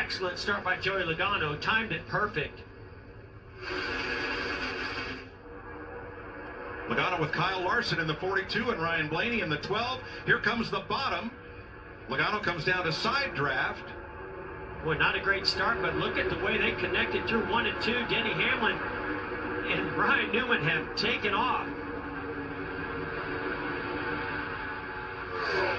excellent start by Joey Logano. Timed it perfect. Logano with Kyle Larson in the 42 and Ryan Blaney in the 12. Here comes the bottom. Logano comes down to side draft. Boy, not a great start, but look at the way they connected through 1 and 2. Denny Hamlin and Rayan Newman have taken off.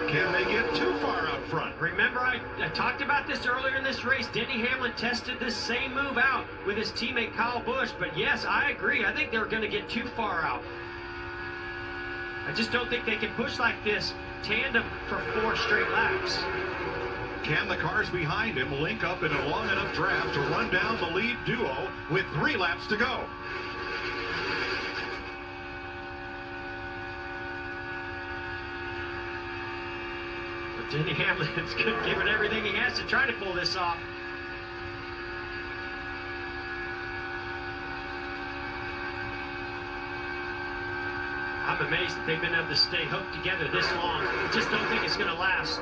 Can they get too far out front? Remember, I talked about this earlier in this race. Denny Hamlin tested this same move out with his teammate Kyle Busch. But yes, I agree. I think they're going to get too far out. I just don't think they can push like this tandem for 4 straight laps. Can the cars behind him link up in a long enough draft to run down the lead duo with 3 laps to go? But Denny Hamlin's giving everything he has to try to pull this off. I'm amazed that they've been able to stay hooked together this long. I just don't think it's going to last.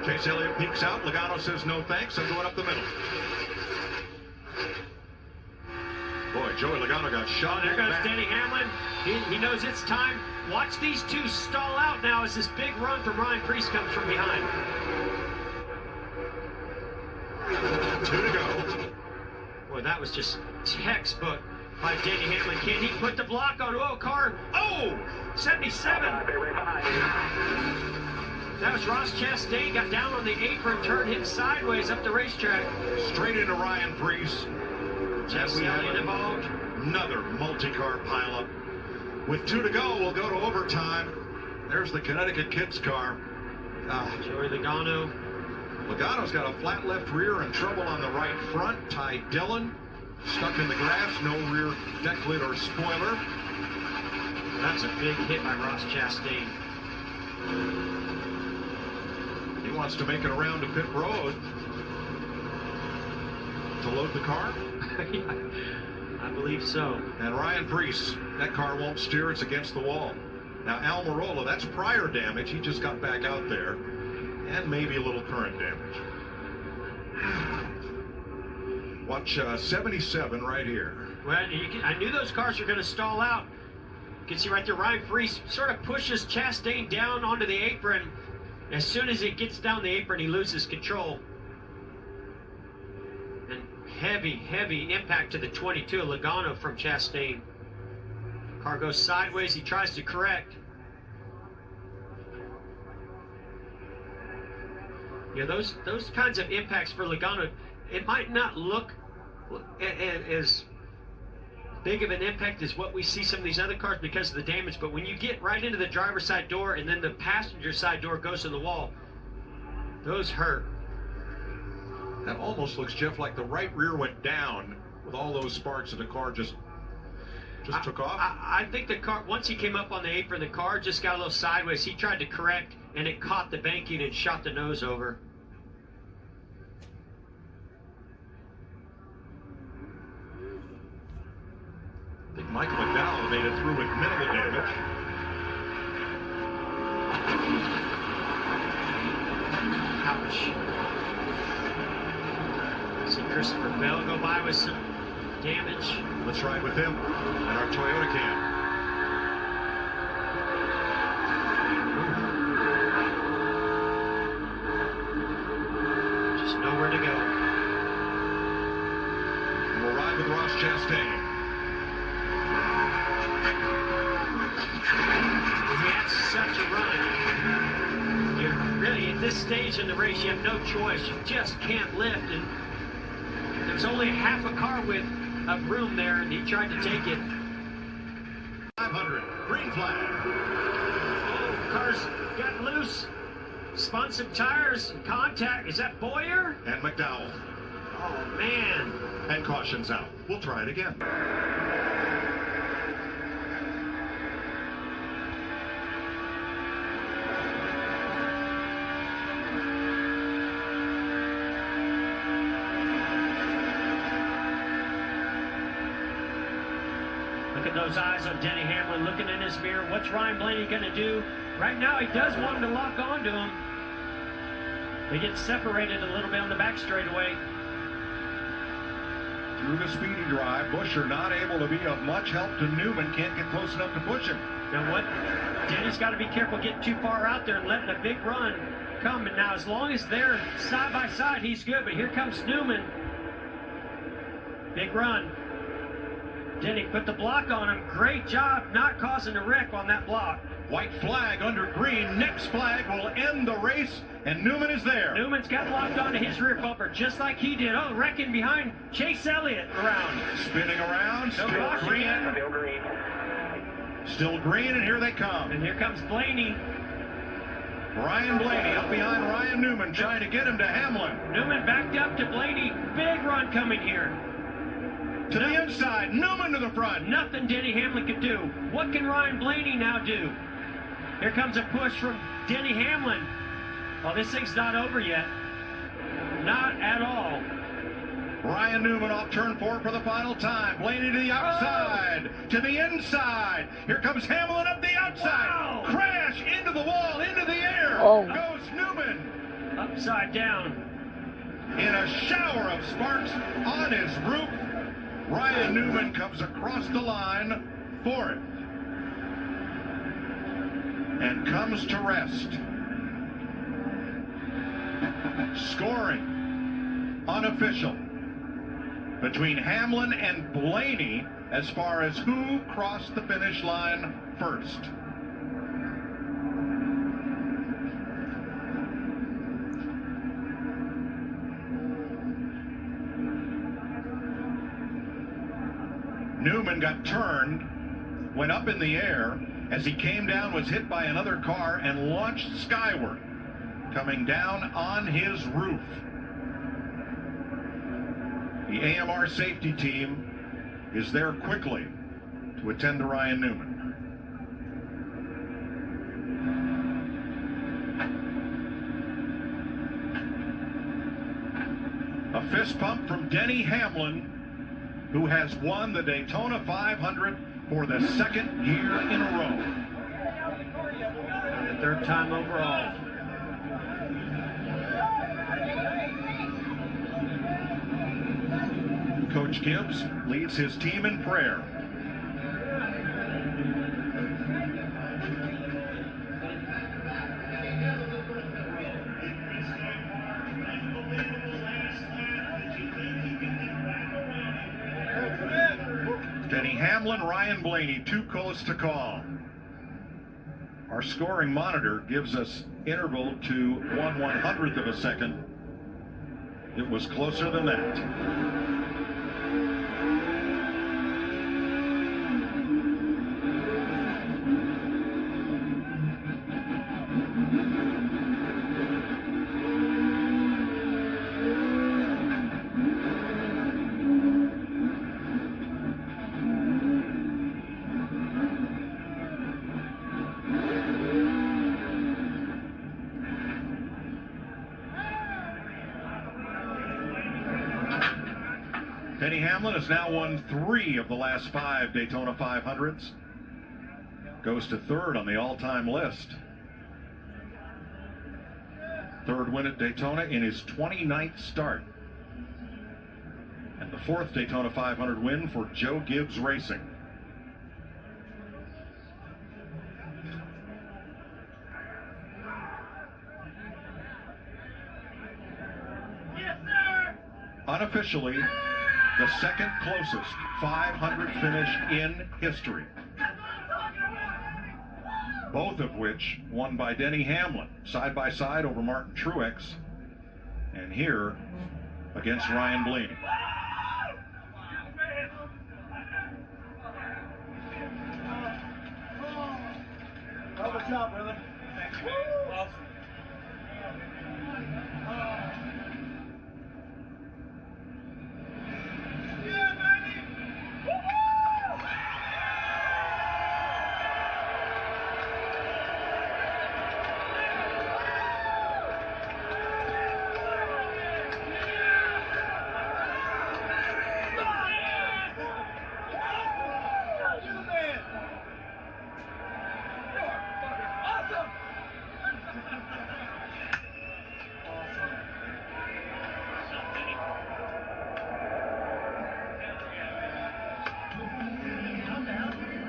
Chase Elliott peeks out. Logano says no thanks. I'm going up the middle. Boy, Joey Logano got shot. There goes Denny Hamlin. He knows it's time. Watch these two stall out now as this big run from Ryan Preece comes from behind. 2 to go. Boy, that was just textbook by Denny Hamlin. Can he put the block on? Oh, car. Oh, 77. That was Ross Chastain. Got down on the apron, turned him sideways up the racetrack. Straight into Ryan Preece. Jeff Elliott involved. Another multi-car pileup. With 2 to go, we'll go to overtime. There's the Connecticut Kids car. Joey Logano. Logano's got a flat left rear and trouble on the right front. Ty Dillon stuck in the grass, no rear deck lid or spoiler. That's a big hit by Ross Chastain. He wants to make it around to pit road to load the car. Yeah, I believe so. And Ryan Preece, that car won't steer, it's against the wall. Now Almirola, that's prior damage, he just got back out there, and maybe a little current damage. Watch 77 right here. Well, I knew those cars were going to stall out. You can see right there, Ryan Preece sort of pushes Chastain down onto the apron. As soon as he gets down the apron, he loses control. And heavy impact to the 22 of Logano from Chastain. Car goes sideways, he tries to correct. Yeah, those kinds of impacts for Logano, it might not look as big of an impact as what we see some of these other cars because of the damage, but when you get right into the driver's side door and then the passenger side door goes to the wall, those hurt. That almost looks, Jeff, like the right rear went down with all those sparks and the car just took off. I think the car, once he came up on the apron, the car just got a little sideways. He tried to correct and it caught the banking and shot the nose over. I think Michael McDowell made it through with minimal damage. Ouch. See Christopher Bell go by with some damage. Let's ride with him in our Toyota Cam. Just nowhere to go. And we'll ride with Ross Chastain. He had such a run. You're really, at this stage in the race, you have no choice. You just can't lift. And there's only half a car width of room there, and he tried to take it. 500, green flag. Oh, car's got loose. Spun some tires and contact. Is that Boyer? And McDowell. Oh, man. And caution's out. We'll try it again. Look at those eyes on Denny Hamlin looking in his mirror. What's Ryan Blaney going to do? Right now, he does want him to lock onto him. They get separated a little bit on the back straightaway. through the speedy drive. Buescher not able to be of much help to Newman. Can't get close enough to push him. Now what? Denny's got to be careful getting too far out there and letting a big run come. And now as long as they're side by side, he's good. But here comes Newman. Big run. Denny put the block on him. Great job not causing a wreck on that block. White flag under green. Next flag will end the race, and Newman is there. Newman's got locked onto his rear bumper just like he did. Oh, wrecking behind Chase Elliott around. Spinning around, still green. Still green, and here they come. And here comes Blaney. Ryan Blaney up behind Rayan Newman, trying to get him to Hamlin. Newman backed up to Blaney. Big run coming here. To the inside, Newman to the front. Nothing Denny Hamlin could do. What can Ryan Blaney now do? Here comes a push from Denny Hamlin. Oh, this thing's not over yet. Not at all. Ryan Newman off turn 4 for the final time. Blaney to the outside, to the inside. Here comes Hamlin up the outside. Wow. Crash into the wall, into the air. Goes Newman. Upside down. In a shower of sparks on his roof, Rayan Newman comes across the line, 4th, and comes to rest. Scoring unofficial between Hamlin and Blaney as far as who crossed the finish line first. Newman got turned, went up in the air. As he came down, was hit by another car and launched skyward, coming down on his roof. The AMR safety team is there quickly to attend to Rayan Newman. A fist pump from Denny Hamlin, who has won the Daytona 500 for the 2nd year in a row. The 3rd time overall. Coach Gibbs leads his team in prayer. Denny Hamlin, Ryan Blaney, too close to call. Our scoring monitor gives us interval to 1/100th of a second. It was closer than that. Denny Hamlin has now won 3 of the last 5 Daytona 500s. Goes to 3rd on the all-time list. 3rd win at Daytona in his 29th start. And the 4th Daytona 500 win for Joe Gibbs Racing. Yes, sir. Unofficially, the 2nd closest 500 finish in history. Both of which won by Denny Hamlin, side by side over Martin Truex, and here against Ryan Blaney. Oh, what's up, brother? Awesome. Awesome!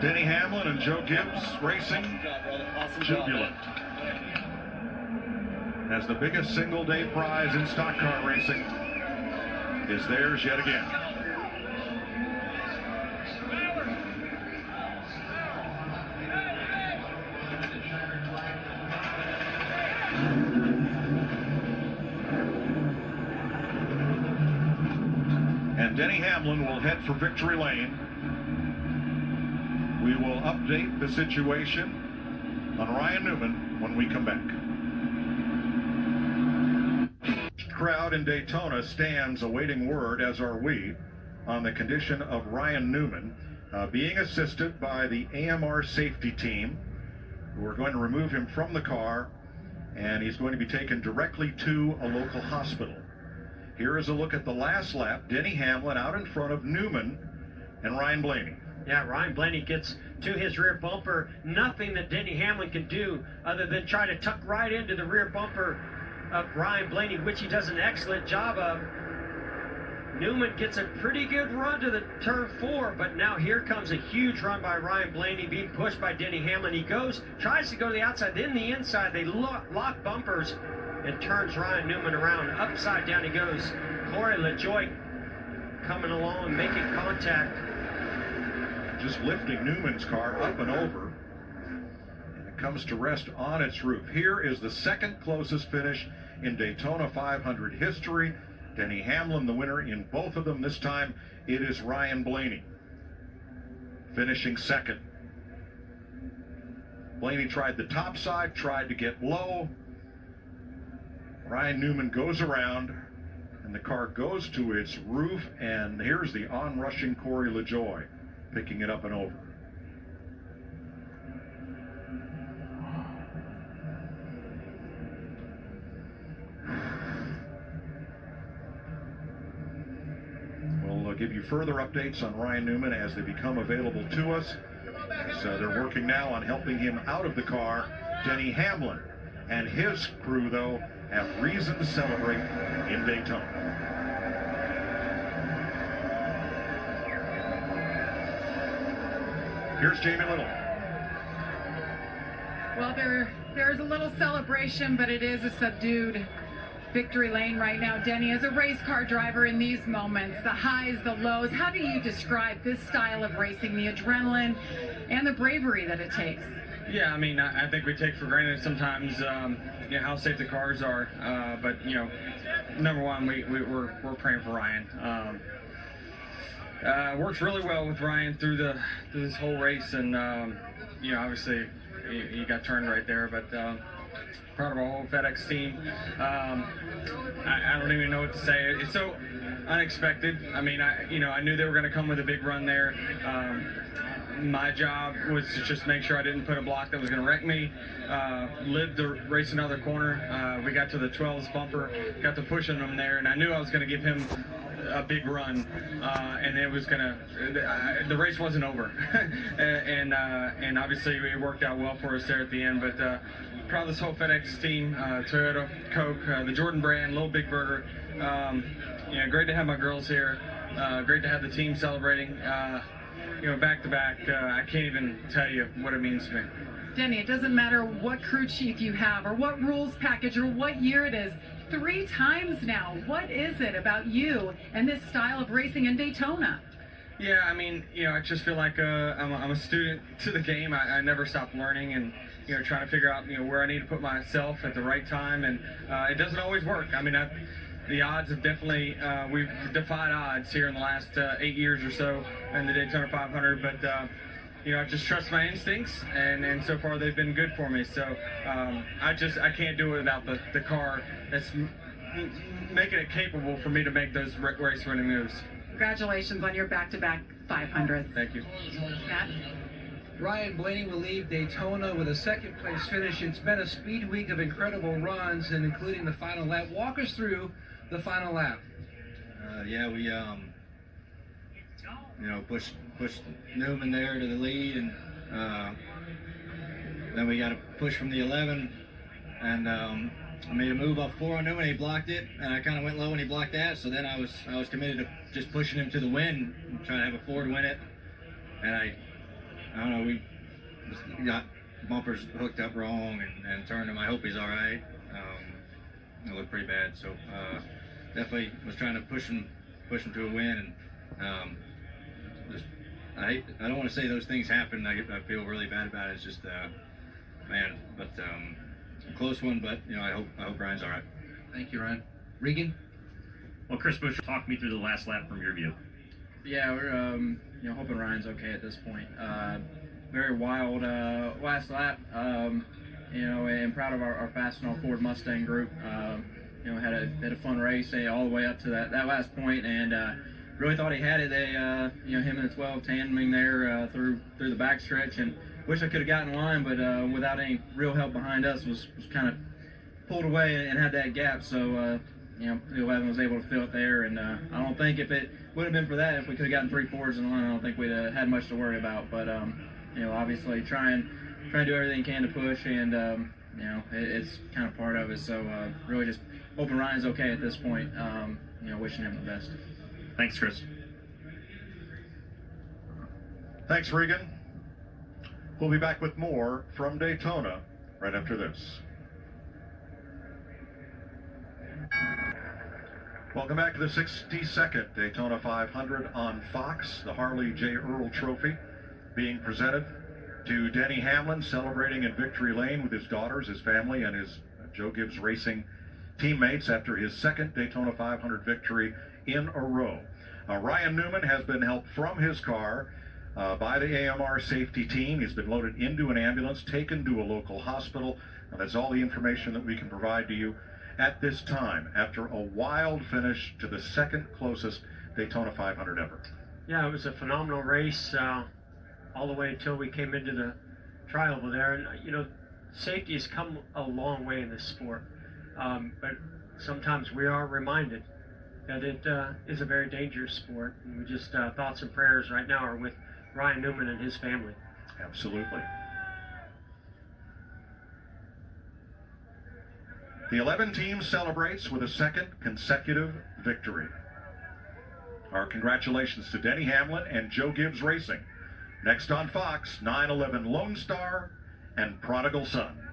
Denny Hamlin and Joe Gibbs racing jubilant as the biggest single-day prize in stock car racing is theirs yet again. And Denny Hamlin will head for victory lane. We will update the situation on Rayan Newman when we come back. Crowd in Daytona stands awaiting word, as are we, on the condition of Rayan Newman being assisted by the AMR safety team, who are going to remove him from the car, and he's going to be taken directly to a local hospital. Here is a look at the last lap. Denny Hamlin out in front of Newman and Ryan Blaney. Yeah, Ryan Blaney gets to his rear bumper. Nothing that Denny Hamlin can do other than try to tuck right into the rear bumper of Ryan Blaney, which he does an excellent job of. Newman gets a pretty good run to the turn 4, but now here comes a huge run by Ryan Blaney, being pushed by Denny Hamlin. He tries to go to the outside, then the inside. They lock bumpers and turns Rayan Newman around. Upside down he goes. Corey LaJoie coming along, making contact. Just lifting Newman's car up and over. And it comes to rest on its roof. Here is the second closest finish in Daytona 500 history. Denny Hamlin the winner in both of them. This time it is Ryan Blaney finishing second. Blaney tried the top side, tried to get low. Rayan Newman goes around, and the car goes to its roof, and here's the on-rushing Corey LaJoie picking it up and over. We'll give you further updates on Rayan Newman as they become available to us. So they're working now on helping him out of the car. Denny Hamlin and his crew, though, have reason to celebrate in Daytona. Here's Jamie Little. Well, there's a little celebration, but it is a subdued victory lane right now. Denny, as a race car driver in these moments, the highs, the lows, how do you describe this style of racing, the adrenaline and the bravery that it takes? Yeah, I mean, I think we take for granted sometimes how safe the cars are, but number one, we're praying for Ryan. Worked really well with Ryan through this whole race, and obviously he got turned right there, but proud of our whole FedEx team. I don't even know what to say. It's so unexpected. I mean, I knew they were going to come with a big run there. My job was to just make sure I didn't put a block that was going to wreck me. Lived to race another corner. We got to the 12s bumper, got to pushing him there, and I knew I was going to give him a big run, and it was the race wasn't over. and obviously it worked out well for us there at the end, but proud of this whole FedEx team, Toyota, Coke, the Jordan brand, Little Big Burger. Great to have my girls here. Great to have the team celebrating. Back to back, I can't even tell you what it means to me. Denny, it doesn't matter what crew chief you have or what rules package or what year it is. 3 times now. What is it about you and this style of racing in Daytona? Yeah, I mean, I just feel like I'm a student to the game. I never stop learning and, trying to figure out, where I need to put myself at the right time. And it doesn't always work. I mean, the odds have definitely, we've defied odds here in the last 8 years or so in the Daytona 500. But, I just trust my instincts, and so far they've been good for me. So I can't do it without the car that's making it capable for me to make those race winning moves. Congratulations on your back-to-back 500. Thank you. Matt? Ryan Blaney will leave Daytona with a second-place finish. It's been a speed week of incredible runs, and including the final lap. Walk us through the final lap. We pushed Newman there to the lead, and then we got a push from the 11, and I made a move off 4 on Newman. He blocked it, and I kind of went low when he blocked that. So then I was committed to just pushing him to the win, and trying to have a 4 to win it, and I don't know, we just got bumpers hooked up wrong and turned him. I hope he's all right. It looked pretty bad, so definitely was trying to push him to a win, and just I don't want to say those things happen. I feel really bad about it. It's just man, but a close one. But I hope Ryan's all right. Thank you, Ryan. Regan? Well, Chris Bush, talk me through the last lap from your view. Yeah, we're hoping Ryan's okay at this point. Very wild last lap. And proud of our Fast and All Ford Mustang group. Had a fun race all the way up to that last point, and really thought he had it. They, him and the 12 tandeming there through the backstretch, and wish I could have gotten in line, but without any real help behind us, was kind of pulled away and had that gap. So the 11 was able to fill it there, and I don't think if it would have been for that, if we could have gotten 3 Fords in line, I don't think we'd have had much to worry about. But obviously trying to do everything can to push, and it's kind of part of it. So really just hoping Ryan's okay at this point. Wishing him the best. Thanks, Chris. Thanks, Regan. We'll be back with more from Daytona right after this. Welcome back to the 62nd Daytona 500 on Fox. The Harley J. Earl Trophy being presented to Denny Hamlin, celebrating in Victory Lane with his daughters, his family, and his Joe Gibbs Racing teammates after his second Daytona 500 victory in a row. Rayan Newman has been helped from his car by the AMR safety team. He's been loaded into an ambulance, taken to a local hospital, and that's all the information that we can provide to you at this time, after a wild finish to the second closest Daytona 500 ever. Yeah, it was a phenomenal race all the way until we came into the trioval there. And, safety has come a long way in this sport. But sometimes we are reminded that it is a very dangerous sport. And we just, thoughts and prayers right now are with Rayan Newman and his family. Absolutely. The 11 team celebrates with a second consecutive victory. Our congratulations to Denny Hamlin and Joe Gibbs Racing. Next on Fox, 9/11 Lone Star and Prodigal Son.